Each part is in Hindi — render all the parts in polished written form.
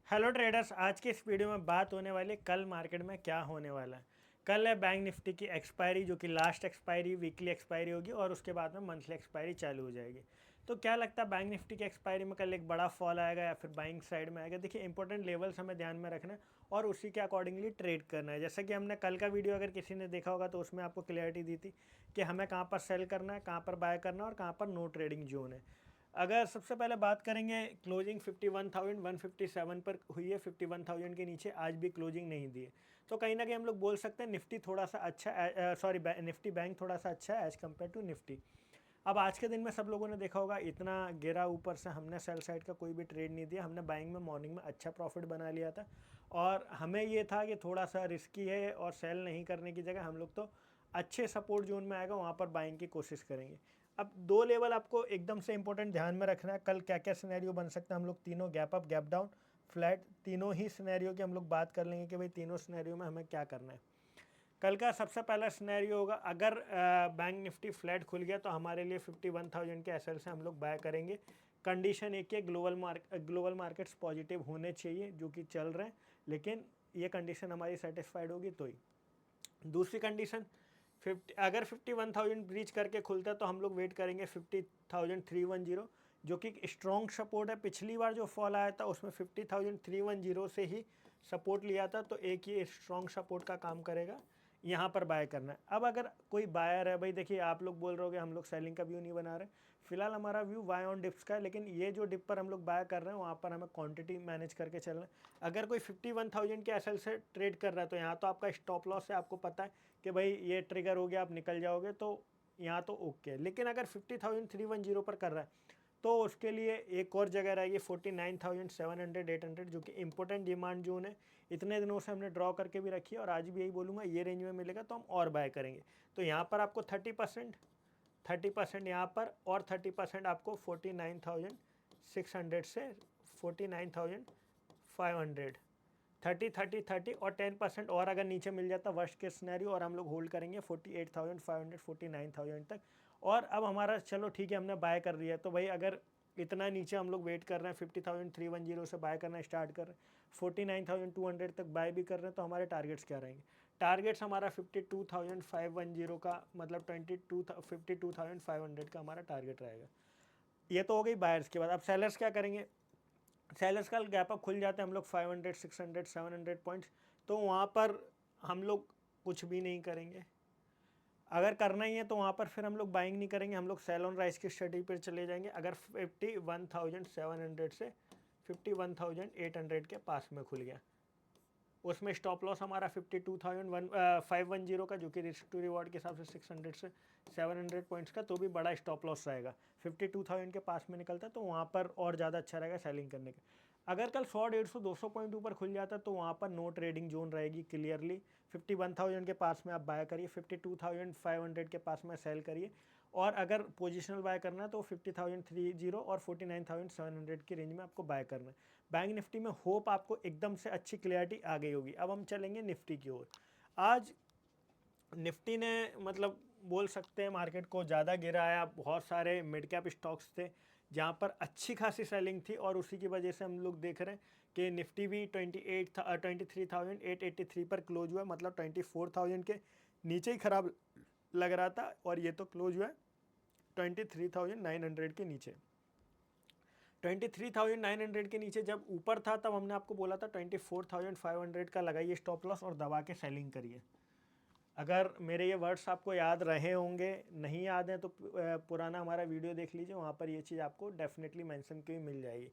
हेलो ट्रेडर्स, आज की इस वीडियो में बात होने वाली है कल मार्केट में क्या होने वाला है। कल है बैंक निफ्टी की एक्सपायरी, जो कि लास्ट एक्सपायरी वीकली एक्सपायरी होगी और उसके बाद में मंथली एक्सपायरी चालू हो जाएगी। तो क्या लगता है बैंक निफ्टी की एक्सपायरी में कल एक बड़ा फॉल आएगा या फिर बाइंग साइड में आएगा? देखिए, इंपॉर्टेंट लेवल्स हमें ध्यान में रखना है और उसी के अकॉर्डिंगली ट्रेड करना है। जैसा कि हमने कल का वीडियो अगर किसी ने देखा होगा तो उसमें आपको क्लियरिटी दी थी कि हमें कहाँ पर सेल करना है, कहाँ पर बाय करना है और कहाँ पर नो ट्रेडिंग जोन है। अगर सबसे पहले बात करेंगे, क्लोजिंग 51,157 पर हुई है। 51,000 के नीचे आज भी क्लोजिंग नहीं दी है। तो कहीं ना कहीं हम लोग बोल सकते हैं निफ्टी थोड़ा सा अच्छा, सॉरी निफ्टी बैंक थोड़ा सा अच्छा है एज कम्पेयर टू निफ्टी। अब आज के दिन में सब लोगों ने देखा होगा, इतना गिरा ऊपर से, हमने सेल साइड का कोई भी ट्रेड नहीं दिया। हमने बाइंग में मॉर्निंग में अच्छा प्रॉफिट बना लिया था और हमें ये था कि थोड़ा सा रिस्की है और सेल नहीं करने की जगह हम लोग तो अच्छे सपोर्ट जोन में आएगा वहाँ पर बाइंग की कोशिश करेंगे। अब दो लेवल आपको एकदम से इंपॉर्टेंट ध्यान में रखना है। कल क्या क्या सिनेरियो बन सकता है, हम लोग तीनों gap up, gap down, flat, तीनों ही सिनेरियो की हम लोग बात कर लेंगे कि भाई तीनों सिनेरियो में हमें क्या करना है। कल का सबसे पहला सिनेरियो होगा, अगर बैंक निफ्टी फ्लैट खुल गया तो हमारे लिए 51,000 के एसएल से हम लोग बाय करेंगे। कंडीशन एक है, ग्लोबल मार्केट्स पॉजिटिव होने चाहिए जो कि चल रहे हैं, लेकिन ये कंडीशन हमारी सेटिस्फाइड होगी तो ही। दूसरी कंडीशन, 51,000 ब्रीच करके खुलता है तो हम लोग वेट करेंगे 50,310, जो कि स्ट्रॉन्ग सपोर्ट है। पिछली बार जो फॉल आया था उसमें 50,310 से ही सपोर्ट लिया था, तो एक ही स्ट्रॉन्ग सपोर्ट का काम करेगा। यहाँ पर बाय करना है। अब अगर कोई बायर है, भाई देखिए आप लोग बोल रहे हो कि हम लोग सेलिंग का व्यू नहीं बना रहे, फिलहाल हमारा व्यू बाय ऑन डिप्स का है, लेकिन ये जो डिप पर हम लोग बाय कर रहे हैं वहाँ पर हमें क्वांटिटी मैनेज करके चलना है। अगर कोई 51,000 के एसएल से ट्रेड कर रहा है तो यहाँ तो आपका स्टॉप लॉस है, आपको पता है कि भाई ये ट्रिगर हो गया, आप निकल जाओगे, तो यहाँ तो ओके। लेकिन अगर 50,310 पर कर रहा है तो उसके लिए एक और जगह रहेगी 49,700 800, जो कि इंपॉर्टेंट डिमांड जोन है। इतने दिनों से हमने ड्रॉ करके भी रखी है और आज भी यही बोलूँगा, ये रेंज में मिलेगा तो हम और बाय करेंगे। तो यहाँ पर आपको 30% यहाँ पर और 30% आपको 49,600 से 49,500, 30 30 30 और 10% और अगर नीचे मिल जाता वर्स्ट केस सिनेरियो, और हम लोग होल्ड करेंगे 48,500 49,000 तक। और अब हमारा चलो ठीक है, हमने बाय कर लिया, तो भाई अगर इतना नीचे हम लोग वेट कर रहे हैं, 50,310 से बाय करना स्टार्ट कर रहे हैं, 49,200 तक बाय भी कर रहे हैं, तो हमारे टारगेट्स क्या रहेंगे? टारगेट्स हमारा 52,510 का, मतलब 52,500 का हमारा टारगेट रहेगा। ये तो हो गई बायर्स के बाद। अब सेलर्स क्या करेंगे? सेलर्स का गैप अप खुल जाता है हम लोग 500 600 700 पॉइंट्स, तो वहाँ पर हम लोग कुछ भी नहीं करेंगे। अगर करना ही है तो वहाँ पर फिर हम लोग बाइंग नहीं करेंगे, हम लोग सेल ऑन राइस की स्टडी पर चले जाएंगे। अगर 51,700 से 51,800 के पास में खुल गया, उसमें स्टॉप लॉस हमारा 52,510 का, जो कि रिस्क टू रिवॉर्ड के हिसाब से 600 से 700 पॉइंट्स का, तो भी बड़ा स्टॉप लॉस रहेगा। 52,000 के पास में निकलता है तो वहाँ पर और ज़्यादा अच्छा रहेगा सेलिंग करने का। अगर कल 100 150 200 पॉइंट ऊपर खुल जाता तो वहाँ पर नो ट्रेडिंग जोन रहेगी क्लियरली। 51,000 के पास में आप बाय करिए, 52,500 के पास में सेल करिए, और अगर पोजिशनल बाय करना है तो 50,030 और 49,700 की रेंज में आपको बाय करना है। बैंक निफ्टी में होप आपको एकदम से अच्छी क्लियरिटी आ गई होगी। अब हम चलेंगे निफ्टी की ओर। आज निफ्टी ने, मतलब बोल सकते हैं, मार्केट को ज़्यादा गिराया। बहुत सारे मिड कैप स्टॉक्स थे जहाँ पर अच्छी खासी सेलिंग थी, और उसी की वजह से हम लोग देख रहे हैं कि निफ्टी भी 23,883 पर क्लोज हुआ, मतलब 24,000 के नीचे ही ख़राब लग रहा था, और ये तो क्लोज हुआ है 23,900 के नीचे। 23,900 के नीचे जब ऊपर था तब हमने आपको बोला था 24,500 का लगाइए स्टॉप लॉस और दबा के सेलिंग करिए। अगर मेरे ये वर्ड्स आपको याद रहे होंगे, नहीं याद है तो पुराना हमारा वीडियो देख लीजिए, वहाँ पर ये चीज़ आपको डेफिनेटली मेंशन की मिल जाएगी।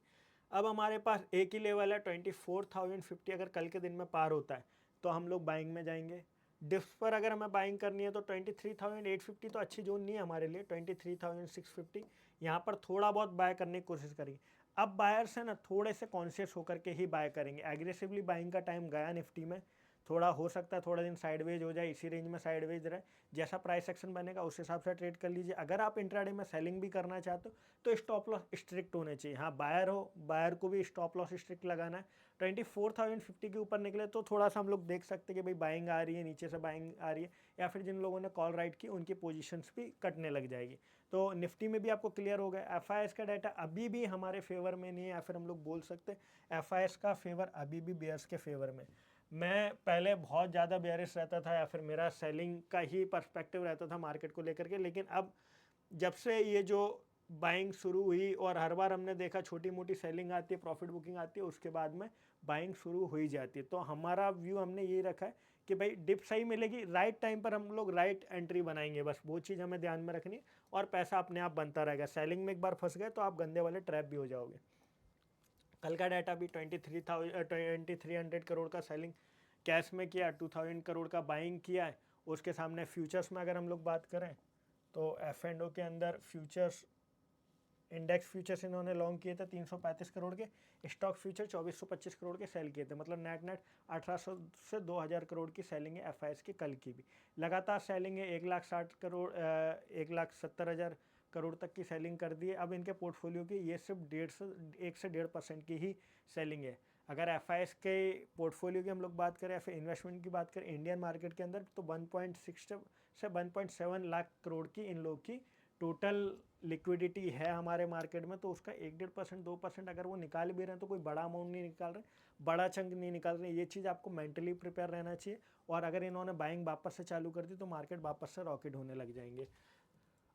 अब हमारे पास एक ही लेवल है 24,050, अगर कल के दिन में पार होता है तो हम लोग बाइंग में जाएंगे। डिप्स पर अगर हमें बाइंग करनी है तो 23,850 तो अच्छी जोन नहीं है हमारे लिए, 23,650 यहाँ पर थोड़ा बहुत बाय करने की कोशिश करेंगे। अब बायर्स है ना, थोड़े से कॉन्शियस होकर के ही बाय करेंगे। एग्रेसिवली बाइंग का टाइम गया निफ्टी में, थोड़ा हो सकता है थोड़ा दिन साइडवेज हो जाए, इसी रेंज में साइडवेज रहे, जैसा प्राइस एक्शन बनेगा उस हिसाब से ट्रेड कर लीजिए। अगर आप इंट्राडे में सेलिंग भी करना चाहते हो तो स्टॉप लॉस स्ट्रिक्ट होने चाहिए। हाँ, बायर हो, बायर को भी स्टॉप लॉस स्ट्रिक्ट लगाना है। 24,050 के ऊपर निकले तो थोड़ा सा हम लोग देख सकते हैं कि भाई बाइंग आ रही है, नीचे से बाइंग आ रही है, या फिर जिन लोगों ने कॉल राइट की उनकी पोजीशंस भी कटने लग जाएगी। तो निफ्टी में भी आपको क्लियर हो गया। एफआईएस का डाटा अभी भी हमारे फेवर में नहीं है, या फिर हम लोग बोल सकते हैं एफआईएस का फेवर अभी भी बेयर्स के फेवर में। मैं पहले बहुत ज़्यादा बेयरिश रहता था, या फिर मेरा सेलिंग का ही पर्सपेक्टिव रहता था मार्केट को लेकर के, लेकिन अब जब से ये जो बाइंग शुरू हुई और हर बार हमने देखा छोटी मोटी सेलिंग आती है, प्रॉफिट बुकिंग आती है, उसके बाद में बाइंग शुरू हो ही जाती है। तो हमारा व्यू हमने ये रखा है कि भाई डिप सही मिलेगी, राइट टाइम पर हम लोग राइट एंट्री बनाएंगे, बस वो चीज़ हमें ध्यान में रखनी, और पैसा अपने आप बनता रहेगा। सेलिंग में एक बार फंस गए तो आप गंदे वाले ट्रैप भी हो जाओगे। कल का डाटा भी 2300 करोड़ का सेलिंग कैश में किया, 2000 करोड़ का बाइंग किया है। उसके सामने फ्यूचर्स में अगर हम लोग बात करें तो F&O के अंदर फ्यूचर्स, इंडेक्स फ्यूचर्स इन्होंने लॉन्ग किए थे 335 करोड़ के, स्टॉक फ्यूचर 2425 करोड़ के सेल किए थे, मतलब नेट 1800 से 2000 करोड़ की सेलिंग है एफआईएस की कल की भी। लगातार सेलिंग है, 1,60 करोड़ 1,70,000 करोड़ तक की सेलिंग कर दी है। अब इनके पोर्टफोलियो की ये सिर्फ 1 से 1.5% की ही सेलिंग है। अगर एफआईएस के पोर्टफोलियो की हम लोग बात करें या फिर इन्वेस्टमेंट की बात करें इंडियन मार्केट के अंदर, तो 1.6 से 1.7 लाख करोड़ की इन लोग की टोटल लिक्विडिटी है हमारे मार्केट में। तो उसका 1-1.5% 2% अगर वो निकाल भी रहे हैं तो कोई बड़ा अमाउंट नहीं निकाल रहे, बड़ा चंक नहीं निकाल रहे। ये चीज़ आपको मेंटली प्रिपेयर रहना चाहिए। और अगर इन्होंने बाइंग वापस से चालू कर दी तो मार्केट वापस से रॉकेट होने लग जाएंगे।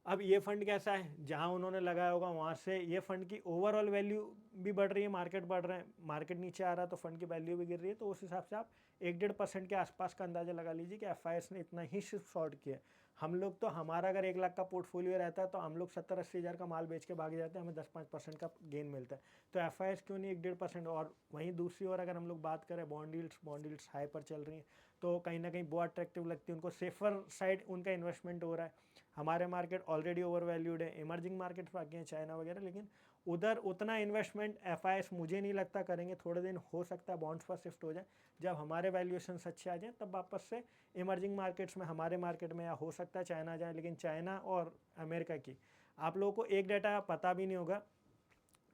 अब ये फंड कैसा है, जहाँ उन्होंने लगाया होगा वहाँ से ये फंड की ओवरऑल वैल्यू भी बढ़ रही है, मार्केट बढ़ रहे हैं, मार्केट नीचे आ रहा है तो फंड की वैल्यू भी गिर रही है। तो उस हिसाब से आप 1-1.5% के आसपास का अंदाज़ा लगा लीजिए कि एफआईएस ने इतना ही सिर्फ शॉर्ट किया। हम लोग तो, हमारा अगर 1 लाख का पोर्टफोलियो रहता है तो हम लोग 70-80 हज़ार का माल बेच के भाग जाते हैं, हमें 10-5% का गेन मिलता है। तो एफआईएस क्यों नहीं 1-1.5%। और वहीं दूसरी ओर अगर हम लोग बात करें बॉन्ड यील्ड्स हाई पर चल रही हैं, तो कहीं ना कहीं बहुत अट्रैक्टिव लगती है उनको, सेफर साइड उनका इन्वेस्टमेंट हो रहा है। हमारे मार्केट ऑलरेडी ओवर वैल्यूड है, इमर्जिंग मार्केट्स बाकी हैं चाइना वगैरह, लेकिन उधर उतना इन्वेस्टमेंट एफआईएस मुझे नहीं लगता करेंगे। थोड़े दिन हो सकता है बॉन्ड्स पर शिफ्ट हो जाए, जब हमारे वैल्यूएशन अच्छे आ जाए तब वापस से इमर्जिंग मार्केट्स में, हमारे मार्केट में, या हो सकता है चाइना जाए। लेकिन चाइना और अमेरिका की आप लोगों को एक डाटा पता भी नहीं होगा,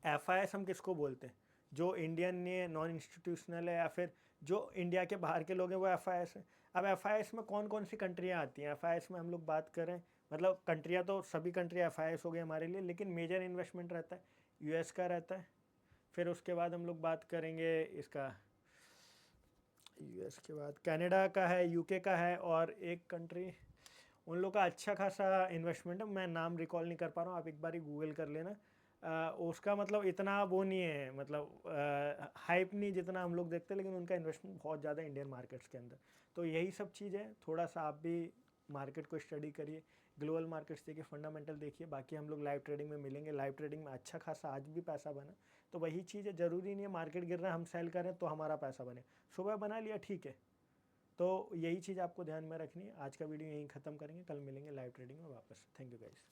एफआईएस हम किसको बोलते हैं, जो इंडियन है, नॉन इंस्टीट्यूशनल है, या फिर जो इंडिया के बाहर के लोग हैं वो एफआईएस है। अब एफआईएस में कौन कौन सी कंट्रियाँ आती हैं, एफआईएस में हम लोग बात करें, मतलब कंट्रियाँ तो सभी कंट्री एफआईएस हो गई हमारे लिए, लेकिन मेजर इन्वेस्टमेंट रहता है यूएस का रहता है। फिर उसके बाद हम लोग बात करेंगे इसका, यूएस के बाद कनाडा का है, यूके का है, और एक कंट्री उन लोग का अच्छा खासा इन्वेस्टमेंट है, मैं नाम रिकॉल नहीं कर पा रहा हूँ, आप एक बार ही गूगल कर लेना। उसका मतलब इतना वो नहीं है, मतलब हाइप नहीं जितना हम लोग देखते हैं, लेकिन उनका इन्वेस्टमेंट बहुत ज़्यादा इंडियन मार्केट्स के अंदर। तो यही सब चीज़ है, थोड़ा सा आप भी मार्केट को स्टडी करिए, ग्लोबल मार्केट्स देखिए, फंडामेंटल देखिए। बाकी हम लोग लाइव ट्रेडिंग में मिलेंगे, लाइव ट्रेडिंग में अच्छा खासा आज भी पैसा बना। तो वही चीज़ है, ज़रूरी नहीं है मार्केट गिर रहा है हम सेल करें तो हमारा पैसा बने, सुबह बना लिया ठीक है। तो यही चीज़ आपको ध्यान में रखनी है। आज का वीडियो यहीं ख़त्म करेंगे, कल मिलेंगे लाइव ट्रेडिंग में वापस। Thank you guys.